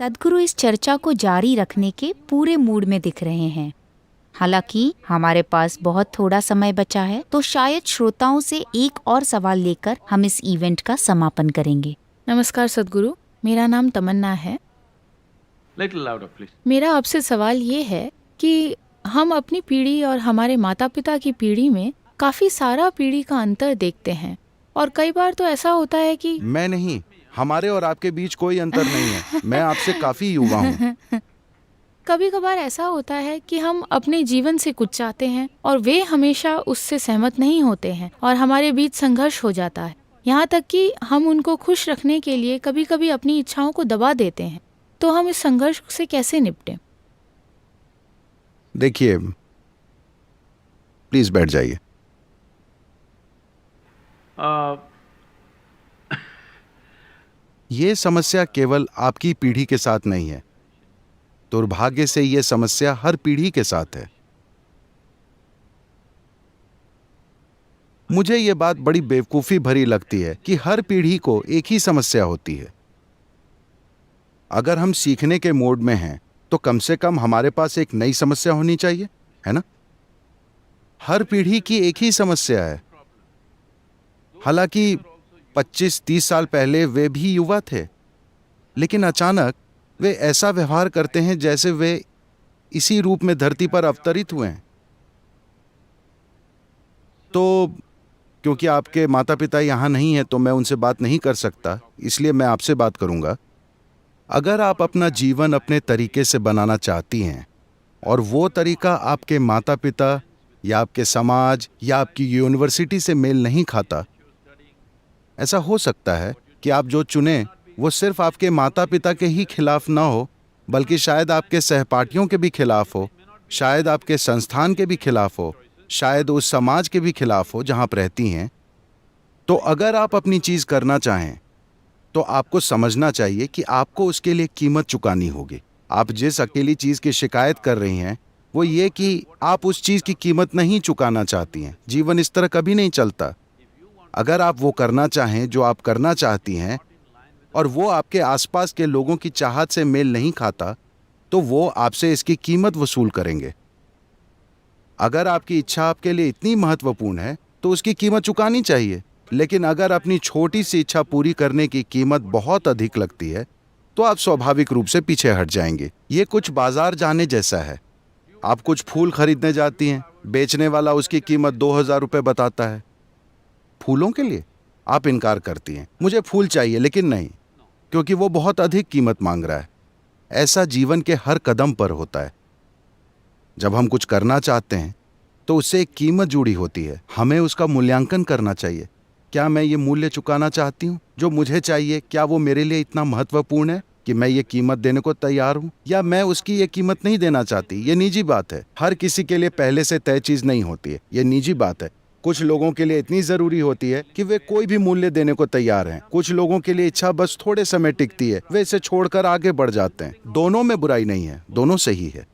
सद्गुरु इस चर्चा को जारी रखने के पूरे मूड में दिख रहे हैं। हालांकि हमारे पास बहुत थोड़ा समय बचा है, तो शायद श्रोताओं से एक और सवाल लेकर हम इस इवेंट का समापन करेंगे। नमस्कार सद्गुरु, मेरा नाम तमन्ना है। Little louder, please. मेरा आपसे सवाल ये है कि हम अपनी पीढ़ी और हमारे माता पिता की पीढ़ी में काफी सारा पीढ़ी का अंतर देखते हैं, और कई बार तो ऐसा होता है कि मैं नहीं, हमारे और आपके बीच कोई अंतर नहीं है। मैं आपसे काफी युवा हूँ। कभी कभार ऐसा होता है कि हम अपने जीवन से कुछ चाहते हैं और वे हमेशा उससे सहमत नहीं होते हैं और हमारे बीच संघर्ष हो जाता है, यहाँ तक कि हम उनको खुश रखने के लिए कभी कभी अपनी इच्छाओं को दबा देते हैं। तो हम इस संघर्ष से कैसे निपटें? देखिए, प्लीज बैठ जाइए। ये समस्या केवल आपकी पीढ़ी के साथ नहीं है। दुर्भाग्य से ये समस्या हर पीढ़ी के साथ है। मुझे ये बात बड़ी बेवकूफी भरी लगती है कि हर पीढ़ी को एक ही समस्या होती है। अगर हम सीखने के मोड में हैं, तो कम से कम हमारे पास एक नई समस्या होनी चाहिए, है ना? हर पीढ़ी की एक ही समस्या है। हालांकि 25-30 साल पहले वे भी युवा थे, लेकिन अचानक वे ऐसा व्यवहार करते हैं जैसे वे इसी रूप में धरती पर अवतरित हुए हैं। तो क्योंकि आपके माता पिता यहाँ नहीं हैं, तो मैं उनसे बात नहीं कर सकता, इसलिए मैं आपसे बात करूंगा। अगर आप अपना जीवन अपने तरीके से बनाना चाहती हैं और वो तरीका आपके माता पिता या आपके समाज या आपकी यूनिवर्सिटी से मेल नहीं खाता, ऐसा हो सकता है कि आप जो चुनें वो सिर्फ आपके माता पिता के ही खिलाफ ना हो, बल्कि शायद आपके सहपाठियों के भी खिलाफ हो, शायद आपके संस्थान के भी खिलाफ हो, शायद उस समाज के भी खिलाफ हो जहां आप रहती हैं। तो अगर आप अपनी चीज करना चाहें, तो आपको समझना चाहिए कि आपको उसके लिए कीमत चुकानी होगी। आप जिस अकेली चीज की शिकायत कर रही हैं, वो ये कि आप उस चीज की कीमत नहीं चुकाना चाहती हैं। जीवन इस तरह कभी नहीं चलता। अगर आप वो करना चाहें जो आप करना चाहती हैं और वो आपके आसपास के लोगों की चाहत से मेल नहीं खाता, तो वो आपसे इसकी कीमत वसूल करेंगे। अगर आपकी इच्छा आपके लिए इतनी महत्वपूर्ण है, तो उसकी कीमत चुकानी चाहिए। लेकिन अगर अपनी छोटी सी इच्छा पूरी करने की कीमत बहुत अधिक लगती है, तो आप स्वाभाविक रूप से पीछे हट जाएंगे। ये कुछ बाजार जाने जैसा है। आप कुछ फूल खरीदने जाती हैं, बेचने वाला उसकी कीमत 2000 रुपये बताता है। फूलों के लिए आप इनकार करती हैं, मुझे फूल चाहिए, लेकिन नहीं, क्योंकि वो बहुत अधिक कीमत मांग रहा है। ऐसा जीवन के हर कदम पर होता है। जब हम कुछ करना चाहते हैं, तो उससे एक कीमत जुड़ी होती है। हमें उसका मूल्यांकन करना चाहिए। क्या मैं ये मूल्य चुकाना चाहती हूँ जो मुझे चाहिए? क्या वो मेरे लिए इतना महत्वपूर्ण है कि मैं ये कीमत देने को तैयार हूँ, या मैं उसकी ये कीमत नहीं देना चाहती? ये निजी बात है। हर किसी के लिए पहले से तय चीज नहीं होती है। ये निजी बात है। कुछ लोगों के लिए इतनी जरूरी होती है कि वे कोई भी मूल्य देने को तैयार हैं। कुछ लोगों के लिए इच्छा बस थोड़े समय टिकती है, वे इसे छोड़कर आगे बढ़ जाते हैं। दोनों में बुराई नहीं है, दोनों सही है।